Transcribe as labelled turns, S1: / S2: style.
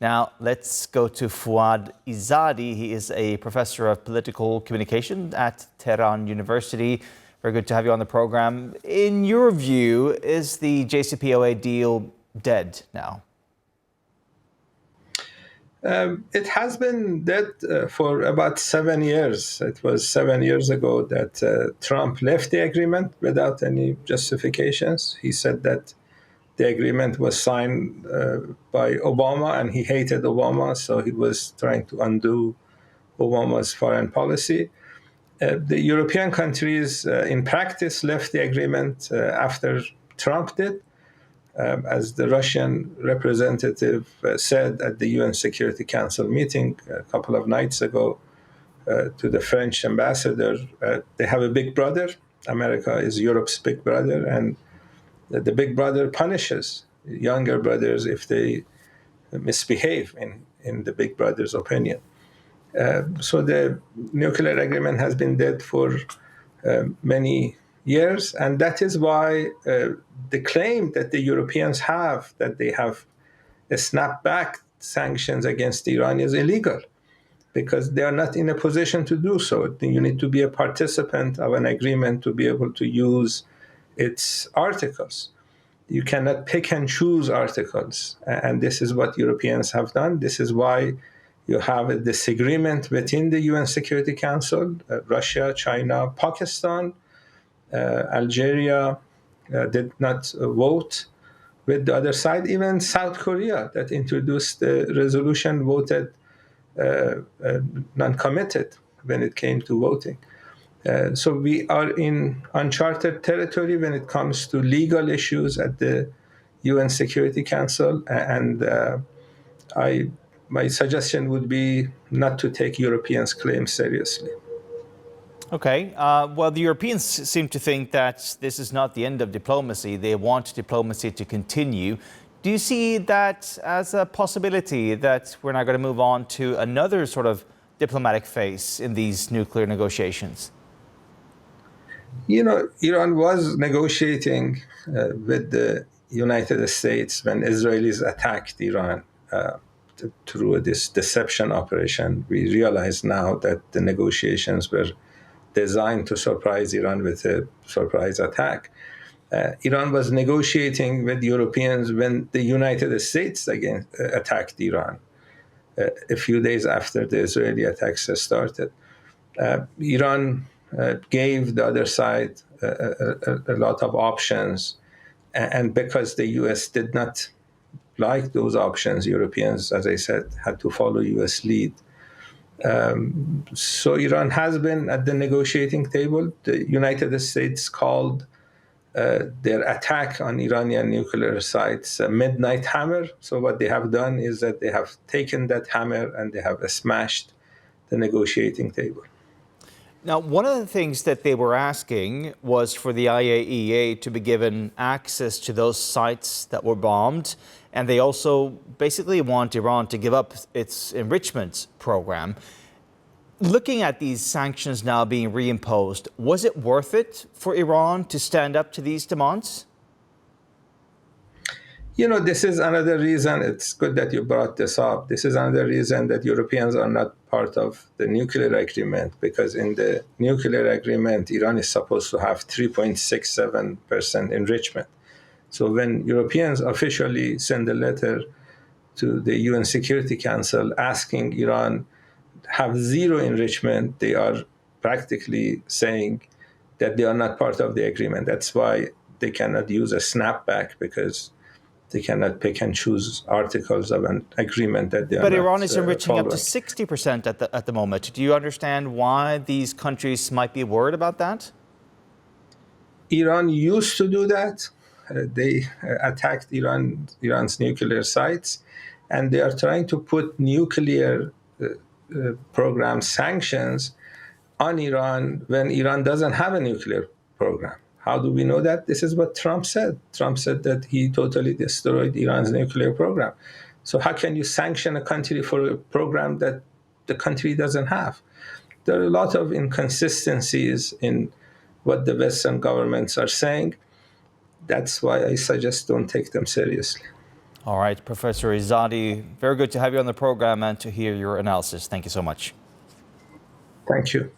S1: Now, let's go to Fouad Izadi. He is a professor of political communication at Tehran University. Very good to have you on the program. In your view, is the JCPOA deal dead now?
S2: It has been dead for about 7 years. It was 7 years ago that Trump left the agreement without any justifications. He said that the agreement was signed by Obama and he hated Obama, so he was trying to undo Obama's foreign policy. The European countries in practice left the agreement after Trump did. As the Russian representative said at the UN Security Council meeting a couple of nights ago to the French ambassador, they have a big brother. America is Europe's big brother, and the big brother punishes younger brothers if they misbehave, in the big brother's opinion. So the nuclear agreement has been dead for many years, and that is why the claim that the Europeans have that they have a snapback sanctions against Iran is illegal, because they are not in a position to do so. You need to be a participant of an agreement to be able to use its articles. You cannot pick and choose articles, and this is what Europeans have done. This is why you have a disagreement within the UN Security Council. Russia, China, Pakistan, Algeria did not vote with the other side. Even South Korea, that introduced the resolution, voted non-committed when it came to voting. So we are in uncharted territory when it comes to legal issues at the UN Security Council, and my suggestion would be not to take Europeans' claims seriously.
S1: Okay. Well, the Europeans seem to think that this is not the end of diplomacy. They want diplomacy to continue. Do you see that as a possibility that we're now going to move on to another sort of diplomatic phase in these nuclear negotiations?
S2: You know, Iran was negotiating with the United States when Israelis attacked Iran through this deception operation. We realize now that the negotiations were designed to surprise Iran with a surprise attack. Iran was negotiating with Europeans when the United States attacked Iran a few days after the Israeli attacks started. Iran gave the other side a lot of options, and because the U.S. did not like those options, Europeans, as I said, had to follow U.S. lead. So Iran has been at the negotiating table. The United States called their attack on Iranian nuclear sites a midnight hammer. So what they have done is that they have taken that hammer and they have smashed the negotiating table.
S1: Now, one of the things that they were asking was for the IAEA to be given access to those sites that were bombed. And they also basically want Iran to give up its enrichment program. Looking at these sanctions now being reimposed, was it worth it for Iran to stand up to these demands?
S2: You know, this is another reason, it's good that you brought this up. This is another reason that Europeans are not part of the nuclear agreement, because in the nuclear agreement, Iran is supposed to have 3.67% enrichment. So when Europeans officially send a letter to the UN Security Council asking Iran have zero enrichment, they are practically saying that they are not part of the agreement. That's why they cannot use a snapback, because they cannot pick and choose articles of an agreement that they are
S1: But
S2: not
S1: Iran is enriching
S2: following.
S1: up to 60% at the moment. Do you understand why these countries might be worried about that?
S2: Iran used to do that. They attacked Iran's nuclear sites, and they are trying to put nuclear program sanctions on Iran when Iran doesn't have a nuclear program. How do we know that? This is what Trump said. Trump said that he totally destroyed Iran's nuclear program. So how can you sanction a country for a program that the country doesn't have? There are a lot of inconsistencies in what the Western governments are saying. That's why I suggest don't take them seriously.
S1: All right, Professor Izadi, very good to have you on the program and to hear your analysis. Thank you so much.
S2: Thank you.